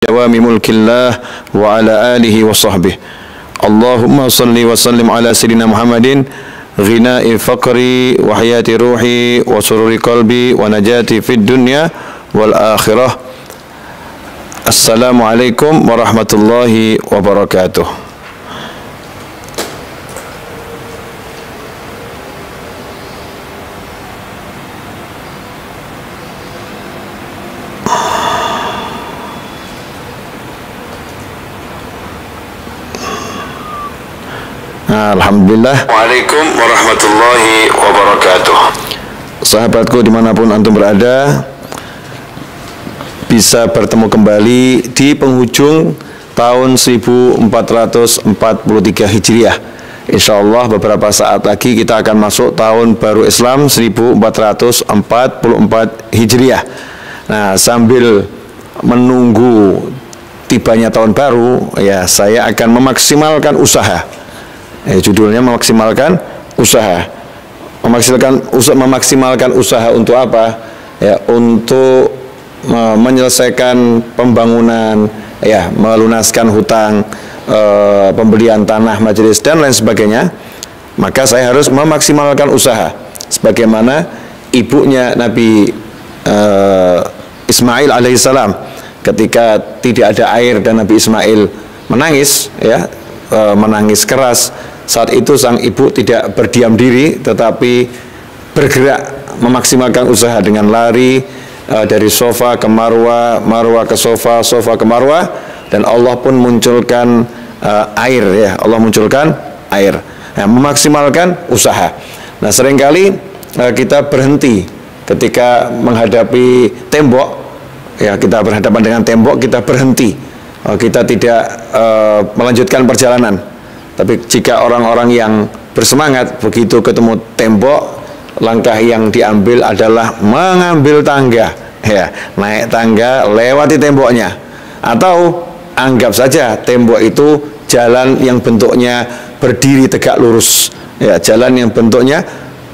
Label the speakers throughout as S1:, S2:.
S1: دوام ملك الله وعلى آله وصحبه. اللهم صل وسلم على سيدنا محمد غناء فقري وحياة روحي وسرور قلبي ونجاتي في الدنيا والآخرة. السلام عليكم ورحمة الله وبركاته. Alhamdulillah. Waalaikumsalam warahmatullahi wabarakatuh. Sahabatku dimanapun antum berada, bisa bertemu kembali di penghujung tahun 1443 Hijriah. Insyaallah beberapa saat lagi kita akan masuk tahun baru Islam 1444 Hijriah. Nah, sambil menunggu tibanya tahun baru, ya saya akan memaksimalkan usaha. Judulnya memaksimalkan usaha. Memaksimalkan usaha untuk apa? Ya, untuk menyelesaikan pembangunan, ya, melunaskan hutang, pembelian tanah majelis dan lain sebagainya. Maka saya harus memaksimalkan usaha. Sebagaimana ibunya Nabi Ismail alaihissalam, ketika tidak ada air dan Nabi Ismail menangis, ya, menangis keras. Saat itu sang ibu tidak berdiam diri, tetapi bergerak memaksimalkan usaha dengan lari dari sofa ke marwah, marwah ke sofa, sofa ke marwah, dan Allah pun munculkan air, ya, Allah munculkan air. Nah, memaksimalkan usaha. Nah, seringkali kita berhenti ketika menghadapi tembok, ya, kita berhadapan dengan tembok, kita berhenti, kita tidak melanjutkan perjalanan. Tapi jika orang-orang yang bersemangat, begitu ketemu tembok, langkah yang diambil adalah mengambil tangga, ya, naik tangga, lewati temboknya. Atau anggap saja tembok itu jalan yang bentuknya berdiri tegak lurus, ya, jalan yang bentuknya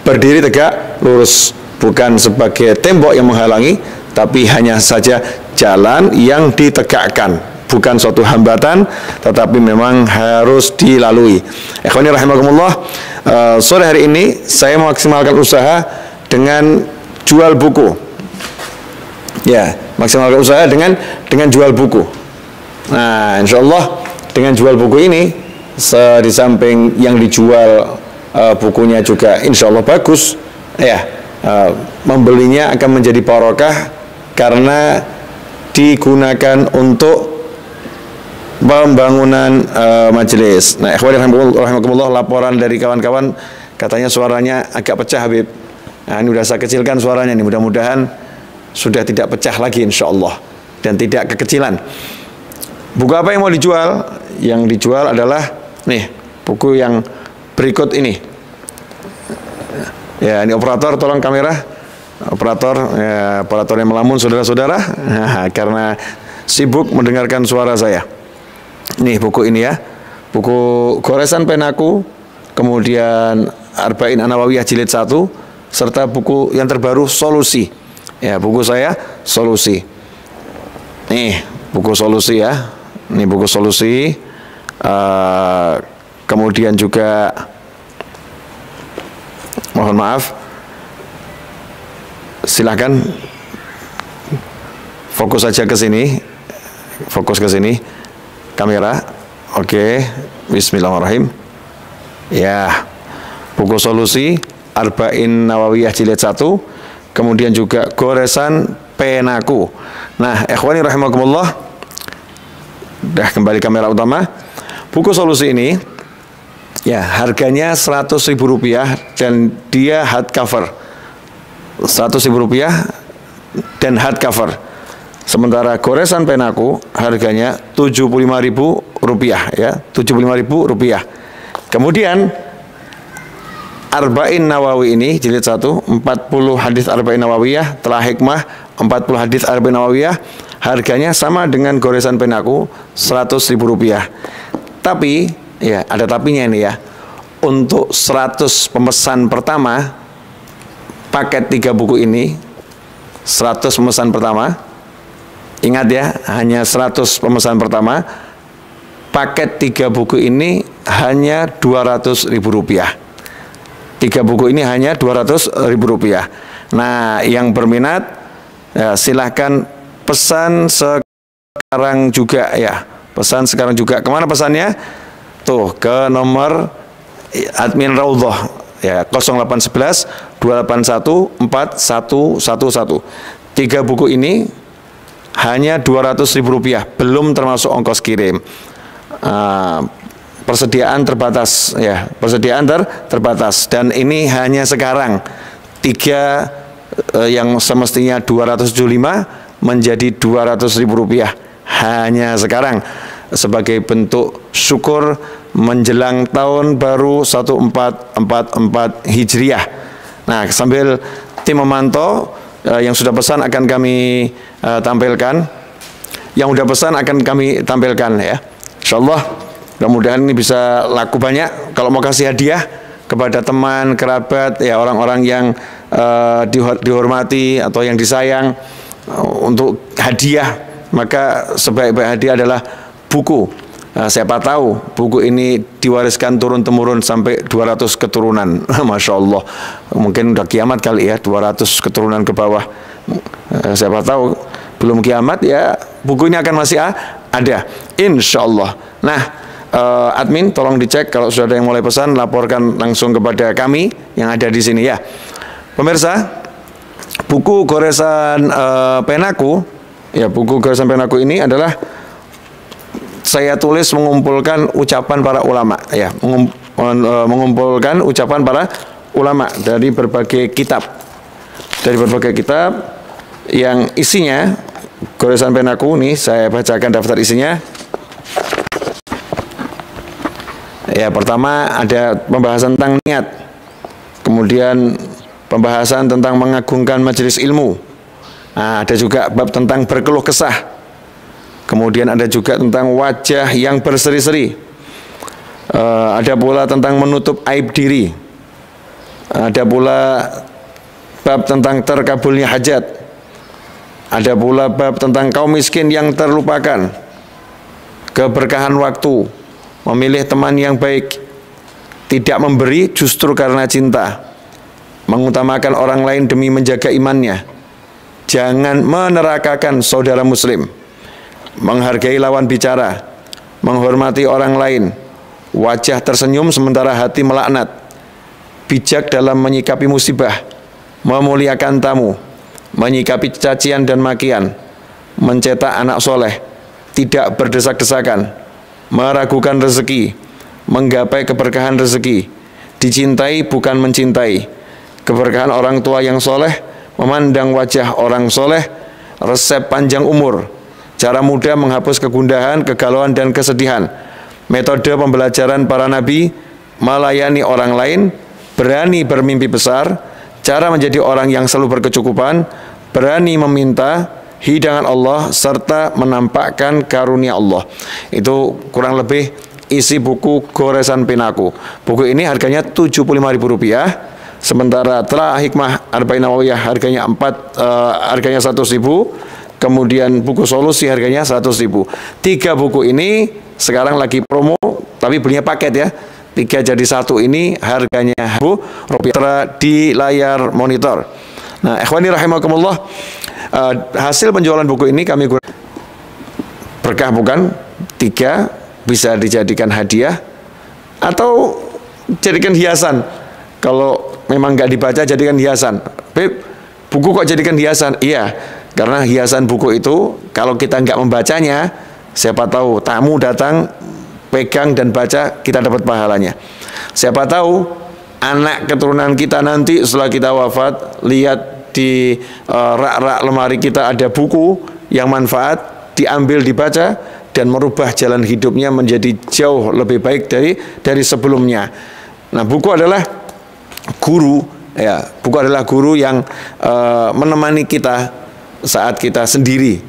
S1: berdiri tegak lurus, bukan sebagai tembok yang menghalangi, tapi hanya saja jalan yang ditegakkan, bukan suatu hambatan, tetapi memang harus dilalui. Ikhwani rahimakumullah, sore hari ini saya memaksimalkan usaha dengan jual buku. Ya, maksimalkan usaha dengan jual buku. Nah, insyaallah dengan jual buku ini, di samping yang dijual bukunya juga insyaallah bagus, ya, membelinya akan menjadi barokah karena digunakan untuk pembangunan majelis. Nah, ikhwani rahimakumullah, laporan dari kawan-kawan katanya suaranya agak pecah, Habib. Nah, ini sudah saya kecilkan suaranya nih, mudah-mudahan sudah tidak pecah lagi insyaallah dan tidak kekecilan. Buku apa yang mau dijual? Yang dijual adalah nih, buku yang berikut ini. Ya, ini operator, tolong kamera. Operator, ya, operator yang melamun saudara-saudara, nah, karena sibuk mendengarkan suara saya. Nih buku ini, ya, buku Goresan Penaku, kemudian Arba'in An-Nawawiyah jilid 1, serta buku yang terbaru Solusi. Ya, buku saya Solusi. Nih buku Solusi, ya, ini buku Solusi. Kemudian juga mohon maaf, silahkan fokus saja ke sini, fokus ke sini. Kamera, oke, bismillahirrahmanirrahim. Ya, buku Solusi, Arba'in Nawawiyah jilid 1, kemudian juga Goresan Penaku. Nah, ikhwani rahimakumullah, dah kembali kamera utama. Buku Solusi ini, ya, harganya Rp100.000 dan dia hardcover. Rp100.000 dan hardcover. Sementara Goresan Penaku harganya Rp75.000, ya, Rp75.000. Kemudian Arba'in Nawawi ini jilid 1, 40 hadis Arba'in Nawawiyah, telah hikmah 40 hadis Arba'in Nawawiyah, harganya sama dengan Goresan Penaku, Rp100.000. Tapi, ya, ada tapinya ini, ya. Untuk 100 pemesan pertama, paket 3 buku ini, 100 pemesan pertama, Ingat ya, hanya 100 pemesan pertama. Paket 3 buku ini hanya Rp200.000. 3 buku ini hanya Rp200.000. Nah, yang berminat ya, silahkan pesan sekarang juga ya. Pesan sekarang juga. Kemana pesannya? Tuh, ke nomor admin Raudhah ya, 0811 281 4111. 3 buku ini hanya Rp200.000, belum termasuk ongkos kirim. Persediaan terbatas ya, persediaan terbatas, dan ini hanya sekarang 3 yang semestinya 275 menjadi Rp200.000 hanya sekarang, sebagai bentuk syukur menjelang tahun baru 1444 Hijriah. Nah, sambil tim memantau, yang sudah pesan akan kami tampilkan. Yang sudah pesan akan kami tampilkan ya. Insyaallah mudah-mudahan ini bisa laku banyak. Kalau mau kasih hadiah kepada teman, kerabat, ya orang-orang yang dihormati atau yang disayang, untuk hadiah, maka sebaik-baik hadiah adalah buku. Siapa tahu buku ini diwariskan turun-temurun sampai 200 keturunan. Masya Allah, mungkin udah kiamat kali ya, 200 keturunan ke bawah. Siapa tahu belum kiamat ya, buku ini akan masih ada, insya Allah. Nah, admin tolong dicek kalau sudah ada yang mulai pesan, laporkan langsung kepada kami yang ada di sini ya. Pemirsa, buku goresan Penaku ya, buku goresan Penaku ini adalah saya tulis mengumpulkan ucapan para ulama ya, mengumpulkan ucapan para ulama dari berbagai kitab, yang isinya goresan Penaku ini. Saya bacakan daftar isinya. Ya, pertama ada pembahasan tentang niat, kemudian pembahasan tentang mengagungkan majelis ilmu. Nah, ada juga bab tentang berkeluh kesah. Kemudian ada juga tentang wajah yang berseri-seri. Ada pula tentang menutup aib diri. Ada pula bab tentang terkabulnya hajat. Ada pula bab tentang kaum miskin yang terlupakan. Keberkahan waktu, memilih teman yang baik, tidak memberi justru karena cinta, mengutamakan orang lain demi menjaga imannya, jangan menerakakan saudara muslim, menghargai lawan bicara, menghormati orang lain, wajah tersenyum sementara hati melaknat, bijak dalam menyikapi musibah, memuliakan tamu, menyikapi cacian dan makian, mencetak anak soleh, tidak berdesak-desakan, meragukan rezeki, menggapai keberkahan rezeki, dicintai bukan mencintai, keberkahan orang tua yang soleh, memandang wajah orang soleh, resep panjang umur, cara mudah menghapus kegundahan, kegalauan, dan kesedihan, metode pembelajaran para nabi, melayani orang lain, berani bermimpi besar, cara menjadi orang yang selalu berkecukupan, berani meminta hidangan Allah, serta menampakkan karunia Allah. Itu kurang lebih isi buku goresan Penaku. Buku ini harganya Rp75.000, sementara Telah Hikmah Arba'in Nawawiyah harganya 100.000. Kemudian buku solusi harganya 100.000. 3 buku ini sekarang lagi promo, tapi belinya paket ya. 3 jadi 1 ini harganya Rp1.000 di layar monitor. Nah, ikhwani rahimakumullah, hasil penjualan buku ini kami berkah bukan? 3 bisa dijadikan hadiah atau jadikan hiasan. Kalau memang nggak dibaca, jadikan hiasan. Beb, buku kok jadikan hiasan? Iya, karena hiasan buku itu kalau kita nggak membacanya, siapa tahu tamu datang, pegang dan baca, kita dapat pahalanya. Siapa tahu anak keturunan kita nanti setelah kita wafat, lihat di rak-rak lemari kita ada buku yang manfaat, diambil, dibaca, dan merubah jalan hidupnya menjadi jauh lebih baik dari sebelumnya. Nah, buku adalah guru ya, buku adalah guru yang menemani kita saat kita sendiri,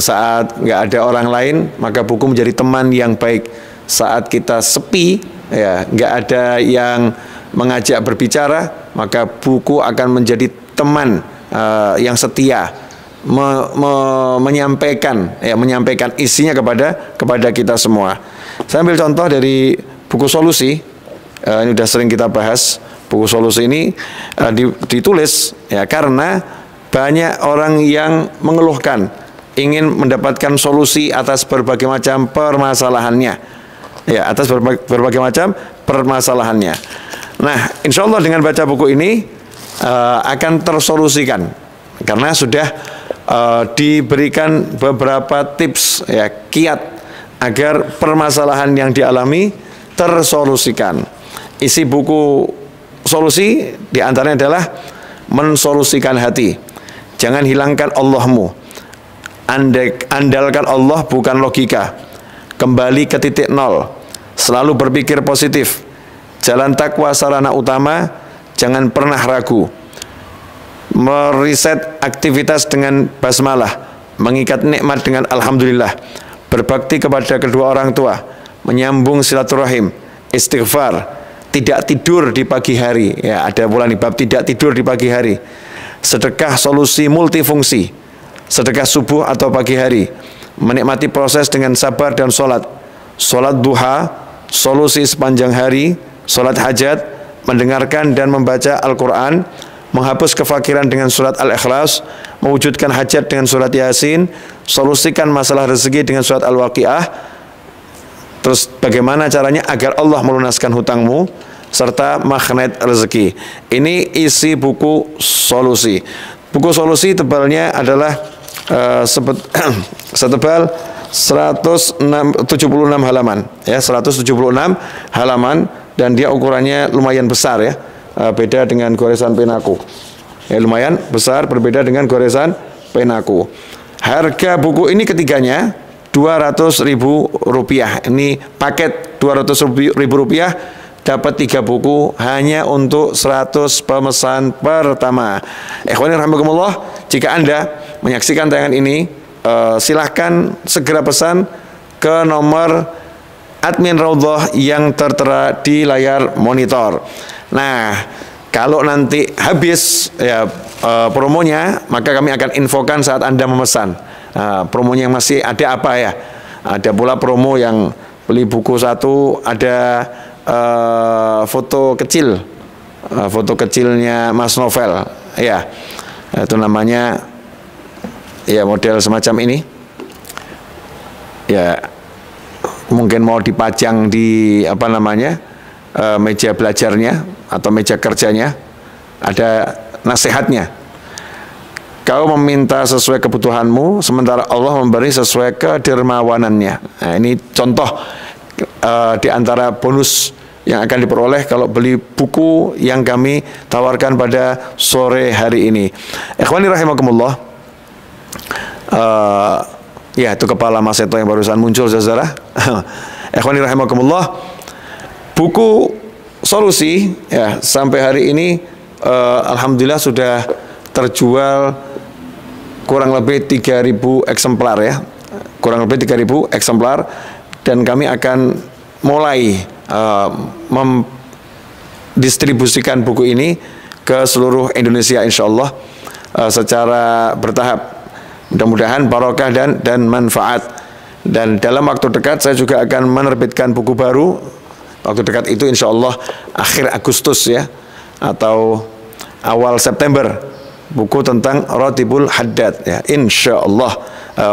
S1: saat nggak ada orang lain, maka buku menjadi teman yang baik. Saat kita sepi, ya nggak ada yang mengajak berbicara, maka buku akan menjadi teman yang setia. menyampaikan isinya kepada kita semua. Saya ambil contoh dari buku Solusi. Ini sudah sering kita bahas. Buku Solusi ini ditulis ya karena banyak orang yang mengeluhkan, ingin mendapatkan solusi atas berbagai macam permasalahannya. Ya, atas berbagai macam permasalahannya. Nah, insya Allah dengan baca buku ini akan tersolusikan karena sudah diberikan beberapa tips ya, kiat agar permasalahan yang dialami tersolusikan. Isi buku Solusi diantaranya adalah mensolusikan hati. Jangan hilangkan Allahmu. Andalkan Allah bukan logika. Kembali ke titik nol. Selalu berpikir positif. Jalan takwa sarana utama. Jangan pernah ragu. Meriset aktivitas dengan basmalah. Mengikat nikmat dengan alhamdulillah. Berbakti kepada kedua orang tua. Menyambung silaturahim. Istighfar. Tidak tidur di pagi hari. Ya, ada pula nih bab tidak tidur di pagi hari. Sedekah solusi multifungsi. Sedekah subuh atau pagi hari. Menikmati proses dengan sabar dan sholat. Sholat duha, solusi sepanjang hari. Sholat hajat, mendengarkan dan membaca Al-Quran. Menghapus kefakiran dengan surat Al-Ikhlas. Mewujudkan hajat dengan surat Yasin. Solusikan masalah rezeki dengan surat Al-Waqiah. Terus bagaimana caranya agar Allah melunaskan hutangmu serta magnet rezeki. Ini isi buku Solusi. Buku Solusi tebalnya adalah setebal 176 halaman ya, 176 halaman dan dia ukurannya lumayan besar ya. Beda dengan goresan penaku. Ya, lumayan besar, berbeda dengan goresan penaku. Harga buku ini ketiganya Rp200.000. Ini paket Rp200.000 dapat 3 buku hanya untuk 100 pemesan pertama. Ikhwani rahimakumullah, jika Anda menyaksikan tayangan ini, silahkan segera pesan ke nomor admin Raudhah yang tertera di layar monitor. Nah, kalau nanti habis ya promonya, maka kami akan infokan saat Anda memesan. Promonya yang masih ada apa ya? Ada pula promo yang beli buku 1 ada foto kecil, foto kecilnya Mas Novel, ya itu namanya ya model semacam ini. Ya mungkin mau dipajang di apa namanya meja belajarnya atau meja kerjanya, ada nasihatnya. Kau meminta sesuai kebutuhanmu, sementara Allah memberi sesuai kedermawanannya. Nah, ini contoh di antara bonus yang akan diperoleh kalau beli buku yang kami tawarkan pada sore hari ini. Ikhwani rahimakumullah. Ya, itu kepala Mas Seto yang barusan muncul, Zazara. Ikhwani rahimakumullah. Buku Solusi ya sampai hari ini alhamdulillah sudah terjual kurang lebih 3.000 eksemplar ya, kurang lebih 3.000 eksemplar, dan kami akan mulai mendistribusikan buku ini ke seluruh Indonesia insyaallah secara bertahap. Mudah-mudahan barokah dan manfaat. Dan dalam waktu dekat saya juga akan menerbitkan buku baru. Waktu dekat itu insyaallah akhir Agustus ya, atau awal September. Buku tentang Ratibul Haddad ya, insyaallah.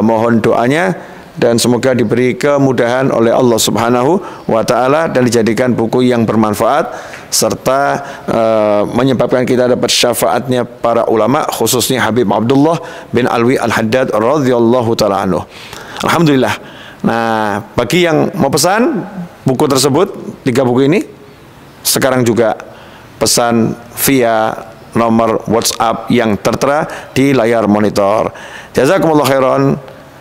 S1: Mohon doanya dan semoga diberi kemudahan oleh Allah Subhanahu wa taala dan dijadikan buku yang bermanfaat serta menyebabkan kita dapat syafaatnya para ulama, khususnya Habib Abdullah bin Alwi Al-Haddad radhiyallahu taala anhu. Alhamdulillah. Nah, bagi yang mau pesan buku tersebut, 3 buku ini, sekarang juga pesan via nomor WhatsApp yang tertera di layar monitor. Jazakumullah khairan.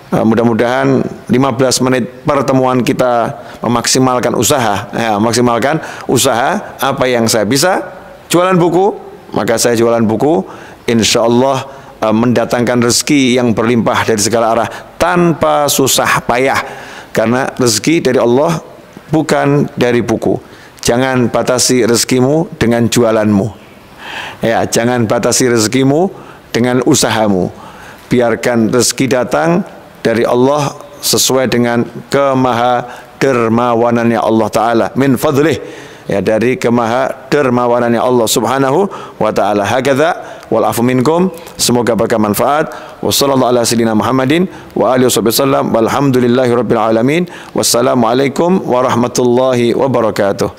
S1: Mudah-mudahan 15 menit pertemuan kita memaksimalkan usaha. Ya, maksimalkan usaha. Apa yang saya bisa, jualan buku, maka saya jualan buku. Insya Allah mendatangkan rezeki yang berlimpah dari segala arah tanpa susah payah. Karena rezeki dari Allah, bukan dari buku. Jangan batasi rezekimu dengan jualanmu. Ya, jangan batasi rezekimu dengan usahamu. biarkan rezeki datang dari Allah sesuai dengan kemahadermawanannya Allah Ta'ala, min fadlih, ya, dari kemahadermawanannya Allah Subhanahu wa Ta'ala. Hakadha wal afu minkum. Semoga berkah manfaat. Wassallallahu ala sayyidina Muhammadin wa alihi wasallam walhamdulillahi rabbil alamin. Wassalamualaikum warahmatullahi wabarakatuh.